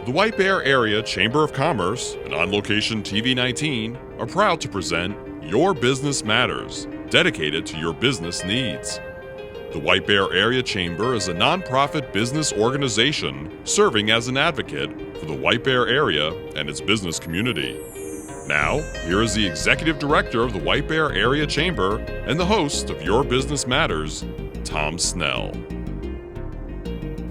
The White Bear Area Chamber of Commerce and On Location TV19 are proud to present Your Business Matters, dedicated to your business needs. The White Bear Area Chamber is a nonprofit business organization serving as an advocate for the White Bear area and its business community. Now, here is the Executive Director of the White Bear Area Chamber and the host of Your Business Matters, Tom Snell.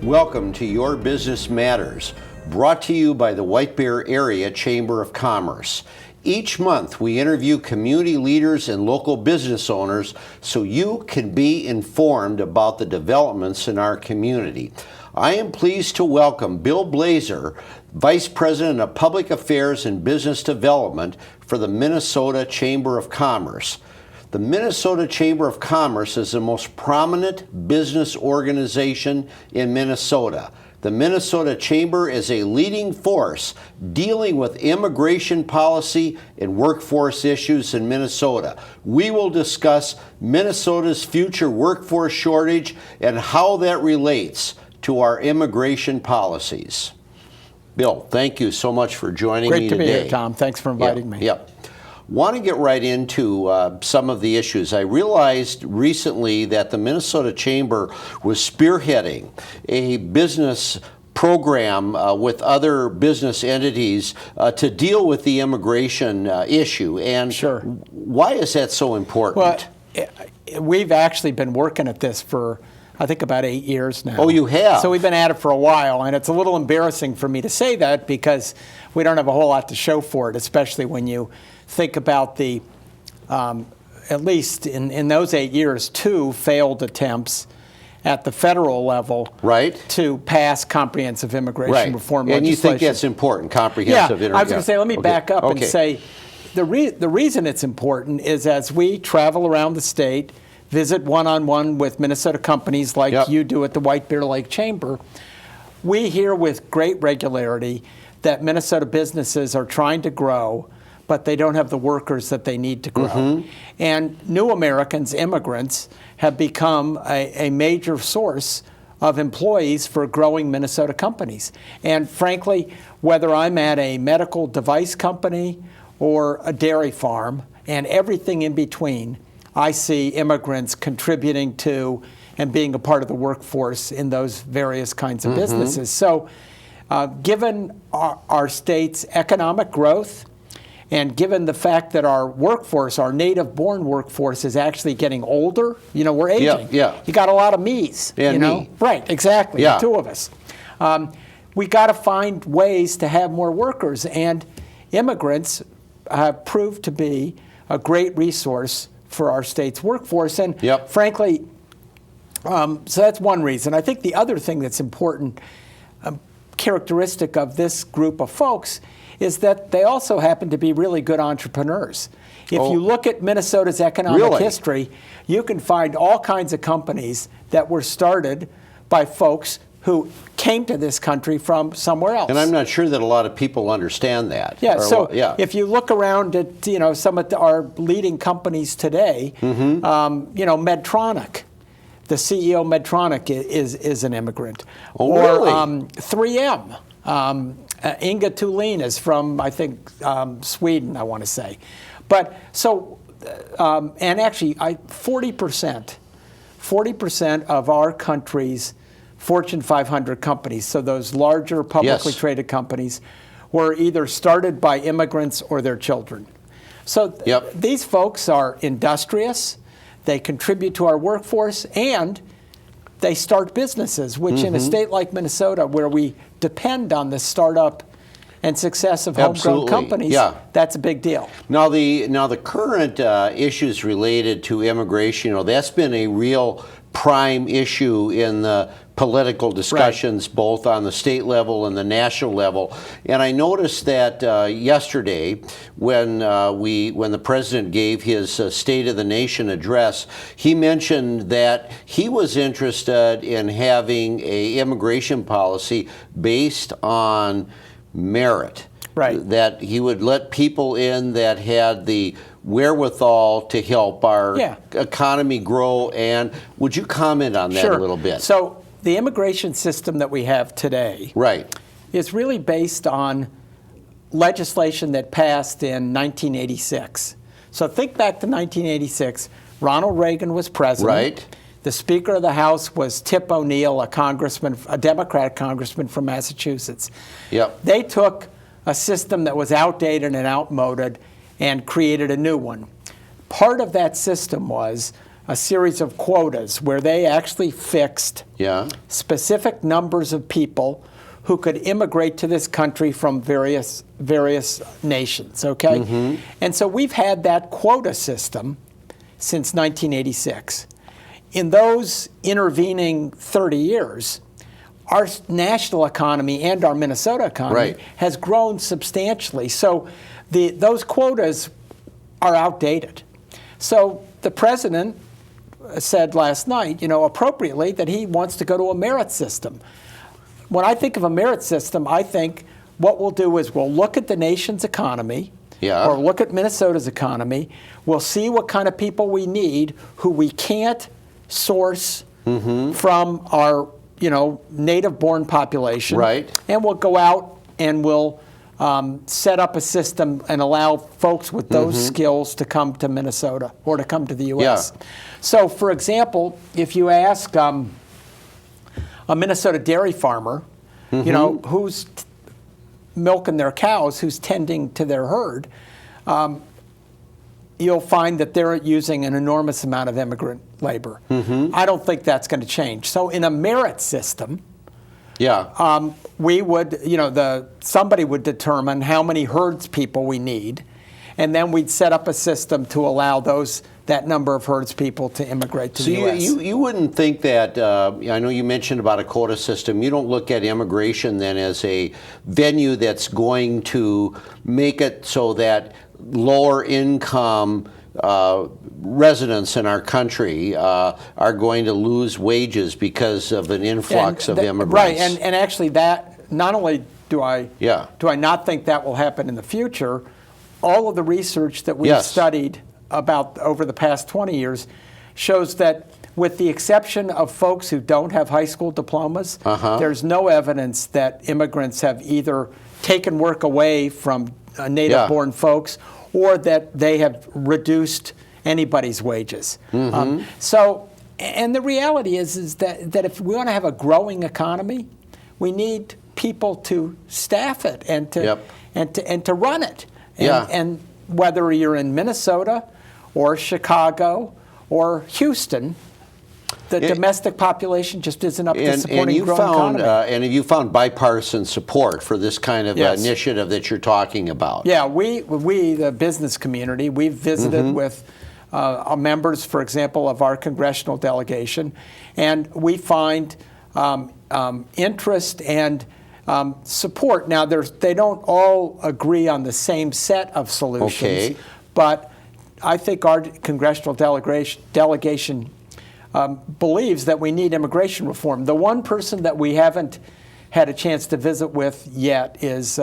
Welcome to Your Business Matters, brought to you by the White Bear Area Chamber of Commerce. Each month, we interview community leaders and local business owners so you can be informed about the developments in our community. I am pleased to welcome Bill Blazer, Vice President of Public Affairs and Business Development for the Minnesota Chamber of Commerce. The Minnesota Chamber of Commerce is the most prominent business organization in Minnesota. The Minnesota Chamber is a leading force dealing with immigration policy and workforce issues in Minnesota. We will discuss Minnesota's future workforce shortage and how that relates to our immigration policies. Bill, thank you so much for joining me today. Great to be here, Tom. Thanks for inviting me. Yep. Want to get right into some of the issues. I realized recently that the Minnesota Chamber was spearheading a business program with other business entities to deal with the immigration issue. And Sure. Why is that so important? Well, we've actually been working at this for, I think, about 8 years now. Oh, you have? So we've been at it for a while, and it's a little embarrassing for me to say that because we don't have a whole lot to show for it, especially when you think about the, at least in those 8 years, 2 failed attempts at the federal level to pass comprehensive immigration reform legislation. And you think that's important, comprehensive I was going to say, let me back up and say, the reason it's important is as we travel around the state, visit one-on-one with Minnesota companies like you do at the White Bear Lake Chamber, we hear with great regularity that Minnesota businesses are trying to grow, but they don't have the workers that they need to grow. Mm-hmm. And new Americans, immigrants, have become a major source of employees for growing Minnesota companies. And frankly, whether I'm at a medical device company or a dairy farm and everything in between, I see immigrants contributing to and being a part of the workforce in those various kinds of businesses. So given our state's economic growth, and given the fact that our workforce, our native-born workforce, is actually getting older, we're aging. You got a lot of me's. And me. Right, exactly, the 2 of us. We got to find ways to have more workers, and immigrants have proved to be a great resource for our state's workforce. And frankly, so that's one reason. I think the other thing that's important, characteristic of this group of folks, is that they also happen to be really good entrepreneurs. If you look at Minnesota's economic history, you can find all kinds of companies that were started by folks who came to this country from somewhere else. And I'm not sure that a lot of people understand that. If you look around at some of our leading companies today, Medtronic, the CEO of Medtronic is an immigrant. Really? 3M. Inga Thulin is from, I think, Sweden, I want to say. But so, and actually, 40% of our country's Fortune 500 companies, so those larger publicly traded companies, were either started by immigrants or their children. So these folks are industrious, they contribute to our workforce, and they start businesses, which in a state like Minnesota, where we depend on the startup and success of homegrown companies, that's a big deal. Now the current issues related to immigration, that's been a real prime issue in the political discussions, both on the state level and the national level. And I noticed that yesterday, when the president gave his State of the Nation address, he mentioned that he was interested in having an immigration policy based on merit. That he would let people in that had the wherewithal to help our economy grow. And would you comment on that a little bit? So the immigration system that we have today is really based on legislation that passed in 1986. So think back to 1986. Ronald Reagan was president. Right. The Speaker of the House was Tip O'Neill, a Democratic congressman from Massachusetts. Yep. They took a system that was outdated and outmoded and created a new one. Part of that system was a series of quotas where they actually fixed specific numbers of people who could immigrate to this country from various nations, okay? Mm-hmm. And so we've had that quota system since 1986. In those intervening 30 years, our national economy and our Minnesota economy has grown substantially. So those quotas are outdated. So the president said last night, appropriately, that he wants to go to a merit system. When I think of a merit system, I think what we'll do is we'll look at the nation's economy, or look at Minnesota's economy. We'll see what kind of people we need who we can't source from our, native-born population. Right. And we'll go out and we'll set up a system and allow folks with those skills to come to Minnesota or to come to the U.S. Yeah. So, for example, if you ask a Minnesota dairy farmer, who's milking their cows, who's tending to their herd, you'll find that they're using an enormous amount of immigrant labor. I don't think that's going to change. So in a merit system, we would, somebody would determine how many herds people we need, and then we'd set up a system to allow that number of herds people to immigrate to the U.S. So you wouldn't think that, I know you mentioned about a quota system, you don't look at immigration then as a venue that's going to make it so that lower income residents in our country are going to lose wages because of an influx of immigrants. Right, and actually that, not only do I not think that will happen in the future, all of the research that we've studied about over the past 20 years shows that with the exception of folks who don't have high school diplomas, there's no evidence that immigrants have either taken work away from native-born folks or that they have reduced anybody's wages. So, and the reality is that if we want to have a growing economy, we need people to staff it and to run it. And whether you're in Minnesota or Chicago or Houston, the domestic population just isn't up to supporting a growing economy. And have you found bipartisan support for this kind of initiative that you're talking about? Yeah, we the business community, we've visited with members, for example, of our congressional delegation, and we find interest and support. Now, they don't all agree on the same set of solutions, but I think our congressional delegation believes that we need immigration reform. The one person that we haven't had a chance to visit with yet is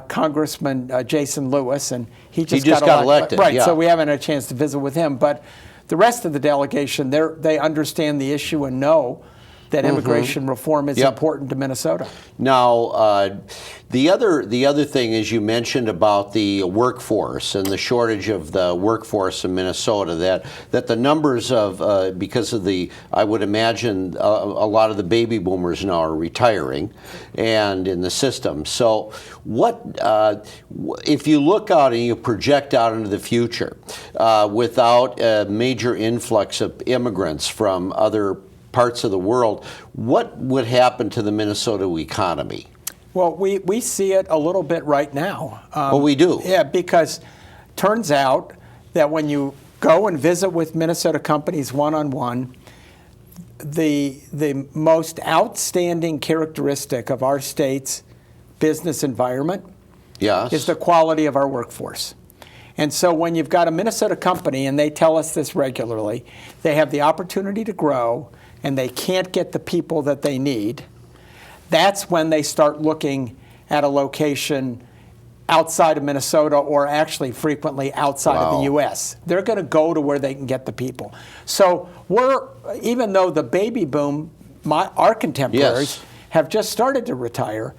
Congressman Jason Lewis, and he just got elected. Right, so we haven't had a chance to visit with him. But the rest of the delegation, they understand the issue and know that immigration reform is important to Minnesota. Now, the other thing is you mentioned about the workforce and the shortage of the workforce in Minnesota, that the numbers of, because of I would imagine a lot of the baby boomers now are retiring and in the system. So if you look out and you project out into the future without a major influx of immigrants from other parts of the world, what would happen to the Minnesota economy? Well, we see it a little bit right now. We do? Yeah, because turns out that when you go and visit with Minnesota companies one-on-one, the most outstanding characteristic of our state's business environment is the quality of our workforce. And so when you've got a Minnesota company, and they tell us this regularly, they have the opportunity to grow, and they can't get the people that they need, that's when they start looking at a location outside of Minnesota, or actually frequently outside of the U.S. They're going to go to where they can get the people. So even though the baby boom, our contemporaries have just started to retire,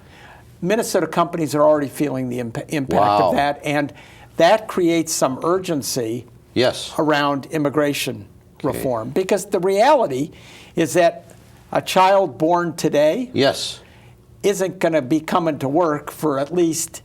Minnesota companies are already feeling the impact Wow. of that, and that creates some urgency Yes. around immigration reform. Because the reality is that a child born today Yes. isn't going to be coming to work for at least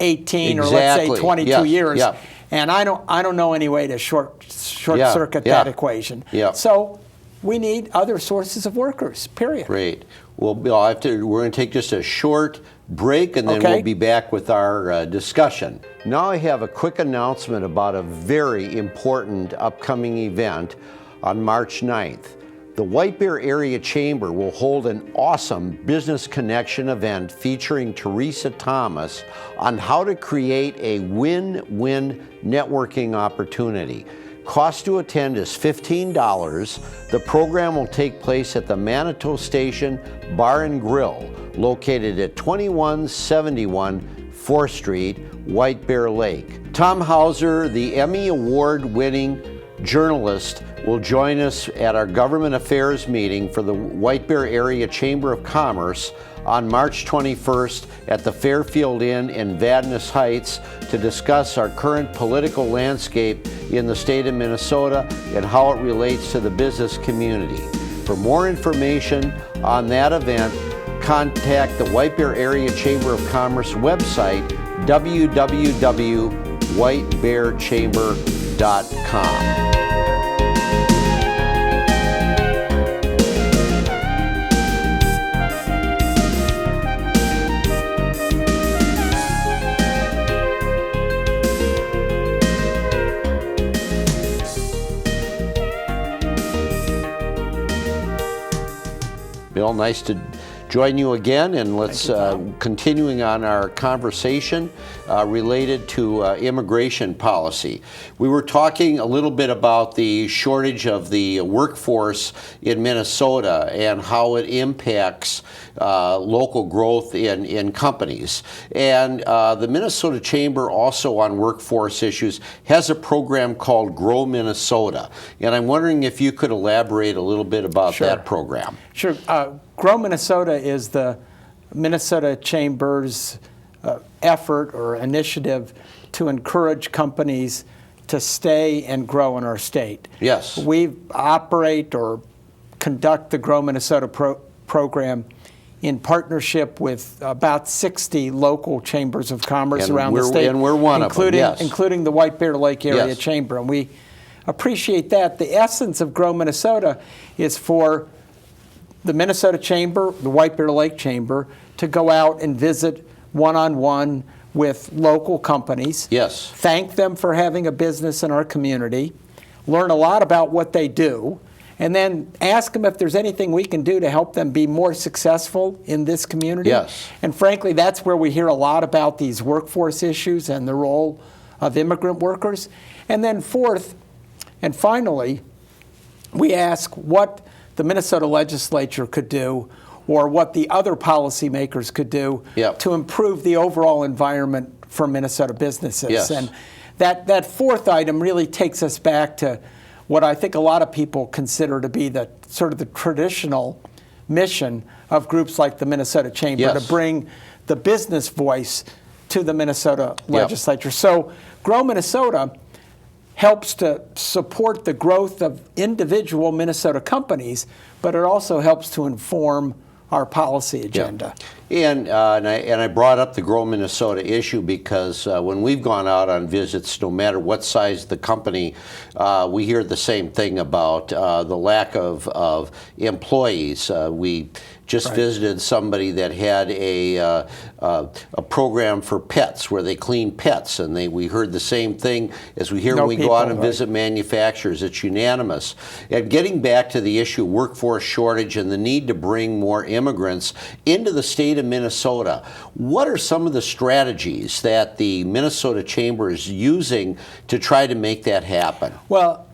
18 or let's Exactly. say 22 Yes. years. Yep. And I don't know any way to short circuit Yeah. that equation. Yeah. So we need other sources of workers, period. Great. Well, Bill, we're going to take just a short break, and then Okay. we'll be back with our discussion. Now I have a quick announcement about a very important upcoming event on March 9th. The White Bear Area Chamber will hold an awesome Business Connection event featuring Teresa Thomas on how to create a win-win networking opportunity. Cost to attend is $15. The program will take place at the Manitou Station Bar and Grill, located at 2171 4th Street, White Bear Lake. Tom Hauser, the Emmy Award-winning journalist, will join us at our government affairs meeting for the White Bear Area Chamber of Commerce on March 21st at the Fairfield Inn in Vadnais Heights to discuss our current political landscape in the state of Minnesota and how it relates to the business community. For more information on that event, contact the White Bear Area Chamber of Commerce website, www.whitebearchamber.com. Bill, nice to join you again, and let's continuing on our conversation related to immigration policy. We were talking a little bit about the shortage of the workforce in Minnesota and how it impacts local growth in companies. And the Minnesota Chamber, also on workforce issues, has a program called Grow Minnesota. And I'm wondering if you could elaborate a little bit about that program. Sure. Grow Minnesota is the Minnesota Chamber's effort or initiative to encourage companies to stay and grow in our state. Yes. We operate or conduct the Grow Minnesota program in partnership with about 60 local chambers of commerce around the state. And we're one of them, yes. Including the White Bear Lake Area Chamber. And we appreciate that. The essence of Grow Minnesota is for the Minnesota Chamber, the White Bear Lake Chamber, to go out and visit one-on-one with local companies. Yes. Thank them for having a business in our community, learn a lot about what they do, and then ask them if there's anything we can do to help them be more successful in this community. Yes. And frankly, that's where we hear a lot about these workforce issues and the role of immigrant workers. And then fourth, and finally, we ask what the Minnesota legislature could do or what the other policymakers could do to improve the overall environment for Minnesota businesses. Yes. And that fourth item really takes us back to what I think a lot of people consider to be the sort of the traditional mission of groups like the Minnesota Chamber, to bring the business voice to the Minnesota legislature. So Grow Minnesota helps to support the growth of individual Minnesota companies, but it also helps to inform our policy agenda. And I brought up the Grow Minnesota issue because when we've gone out on visits, no matter what size the company, we hear the same thing about the lack of employees. We just visited somebody that had a program for pets where they clean pets, and we heard the same thing as we hear when we go out and visit manufacturers. It's unanimous. And getting back to the issue of workforce shortage and the need to bring more immigrants into the state of Minnesota, what are some of the strategies that the Minnesota Chamber is using to try to make that happen? Well,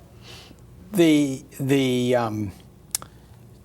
the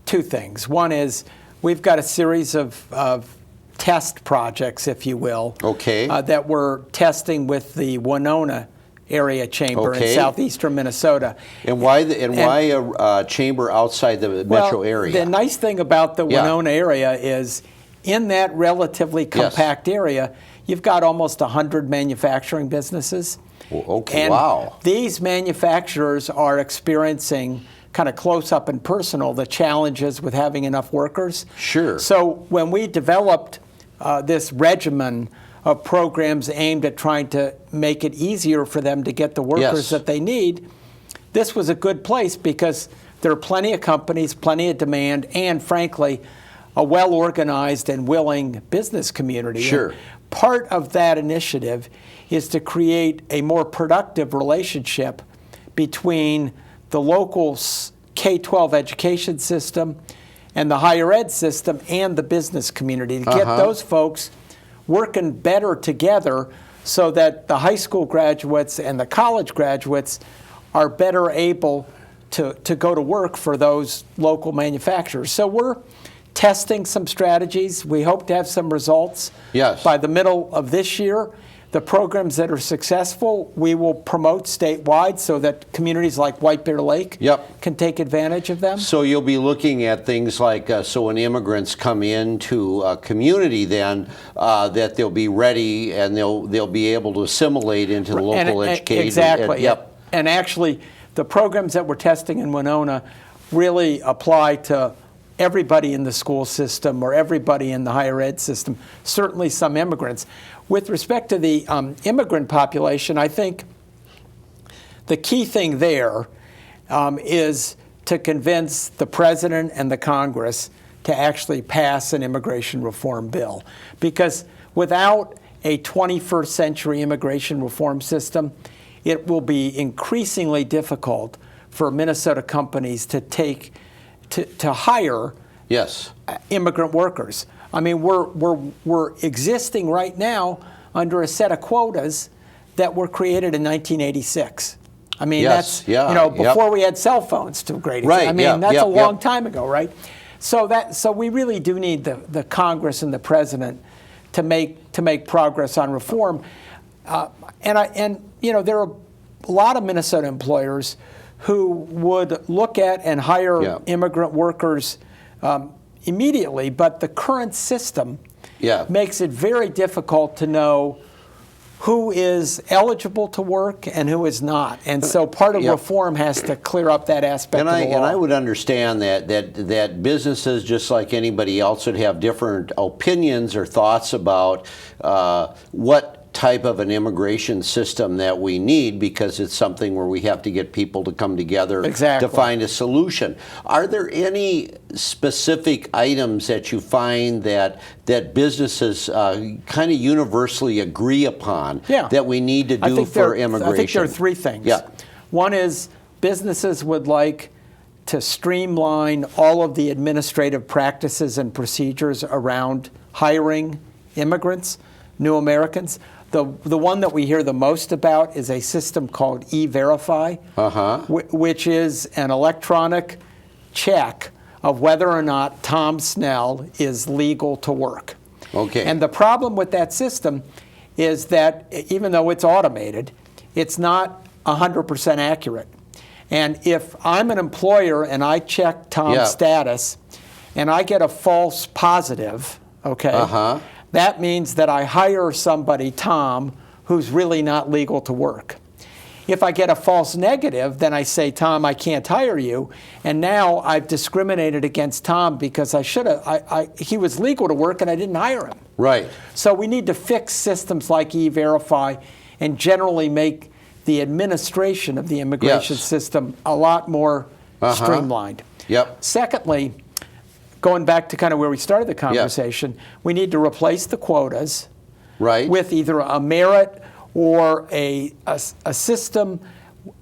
two things. One is we've got a series of test projects, if you will, that we're testing with the Winona Area Chamber in southeastern Minnesota. And why a chamber outside the metro area? The nice thing about the Winona area is in that relatively compact area, you've got almost 100 manufacturing businesses. Okay, and wow. These manufacturers are experiencing kind of close up and personal the challenges with having enough workers. Sure. So when we developed this regimen of programs aimed at trying to make it easier for them to get the workers that they need, this was a good place because there are plenty of companies, plenty of demand, and frankly, a well-organized and willing business community. Sure. And part of that initiative is to create a more productive relationship between the local K-12 education system and the higher ed system and the business community to get those folks working better together so that the high school graduates and the college graduates are better able to go to work for those local manufacturers. So we're testing some strategies. We hope to have some results by the middle of this year. The programs that are successful, we will promote statewide so that communities like White Bear Lake can take advantage of them. So you'll be looking at things like, so when immigrants come into a community then, that they'll be ready and they'll be able to assimilate into the local education. Exactly. And actually, the programs that we're testing in Winona really apply to everybody in the school system or everybody in the higher ed system, certainly some immigrants. With respect to the immigrant population, I think the key thing there is to convince the president and the Congress to actually pass an immigration reform bill. Because without a 21st century immigration reform system, it will be increasingly difficult for Minnesota companies to hire immigrant workers. I mean, we're existing right now under a set of quotas that were created in 1986. I mean, that's before we had cell phones to a great extent. I mean, that's a long time ago, right? So we really do need the Congress and the president to make progress on reform. And there are a lot of Minnesota employers who would look at and hire immigrant workers immediately, but the current system makes it very difficult to know who is eligible to work and who is not. And so part of reform has to clear up that aspect of the law. And I would understand that businesses, just like anybody else, would have different opinions or thoughts about what type of an immigration system that we need, because it's something where we have to get people to come together to find a solution. Are there any specific items that you find that businesses kind of universally agree upon that we need to do for immigration? I think there are three things. One is businesses would like to streamline all of the administrative practices and procedures around hiring immigrants, new Americans. The one that we hear the most about is a system called E-Verify, which is an electronic check of whether or not Tom Snell is legal to work. And the problem with that system is that even though it's automated, it's not 100% accurate. And if I'm an employer and I check Tom's status and I get a false positive, that means that I hire somebody, Tom, who's really not legal to work. If I get a false negative, then I say, Tom, I can't hire you. And now I've discriminated against Tom because he was legal to work and I didn't hire him. Right. So we need to fix systems like E-Verify and generally make the administration of the immigration system a lot more streamlined. Secondly, going back to kind of where we started the conversation, we need to replace the quotas with either a merit or a system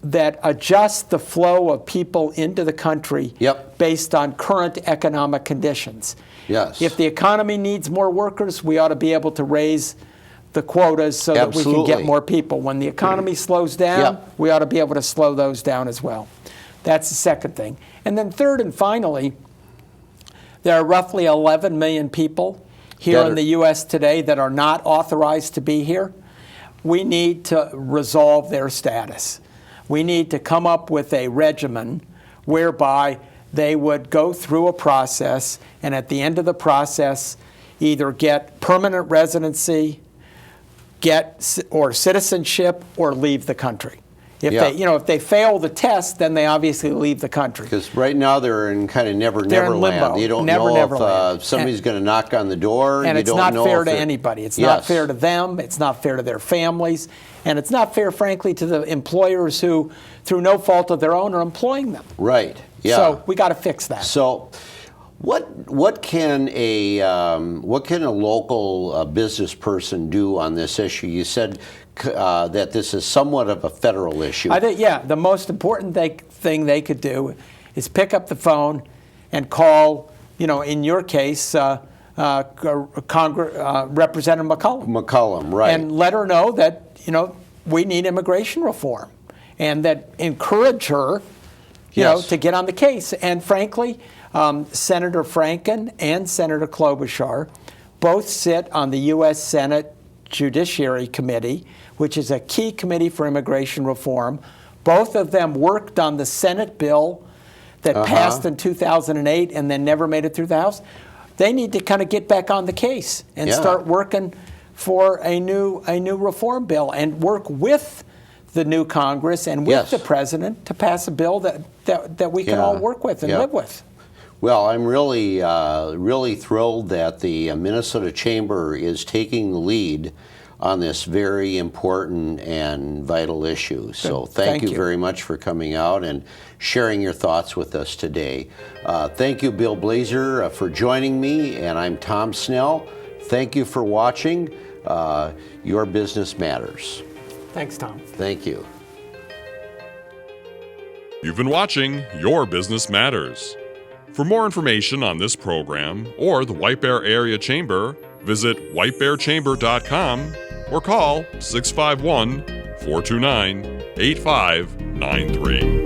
that adjusts the flow of people into the country based on current economic conditions. If the economy needs more workers, we ought to be able to raise the quotas so that we can get more people. When the economy slows down, we ought to be able to slow those down as well. That's the second thing. And then third and finally, there are roughly 11 million people here in the U.S. today that are not authorized to be here. We need to resolve their status. We need to come up with a regimen whereby they would go through a process, and at the end of the process, either get permanent residency, or citizenship, or leave the country. If if they fail the test, then they obviously leave the country. Because right now they're in kind of never limbo. land. You don't know if somebody's going to knock on the door. And it's not fair to anybody. It's not fair to them. It's not fair to their families. And it's not fair, frankly, to the employers who, through no fault of their own, are employing them. Right. Yeah. So we got to fix that. So, what can a local business person do on this issue? You said that this is somewhat of a federal issue. I think, the most important thing they could do is pick up the phone and call, in your case, Representative McCollum. McCollum, right. And let her know that, we need immigration reform, and that encourage her, to get on the case. And frankly, Senator Franken and Senator Klobuchar both sit on the U.S. Senate Judiciary Committee, which is a key committee for immigration reform. Both of them worked on the Senate bill that passed in 2008 and then never made it through the House. They need to kind of get back on the case and start working for a new reform bill and work with the new Congress and with the president to pass a bill that we can all work with and live with. Well, I'm really thrilled that the Minnesota Chamber is taking the lead on this very important and vital issue. So thank you very much for coming out and sharing your thoughts with us today. Thank you, Bill Blazer, for joining me, and I'm Tom Snell. Thank you for watching Your Business Matters. Thanks, Tom. Thank you. You've been watching Your Business Matters. For more information on this program or the White Bear Area Chamber, visit whitebearchamber.com or call 651-429-8593.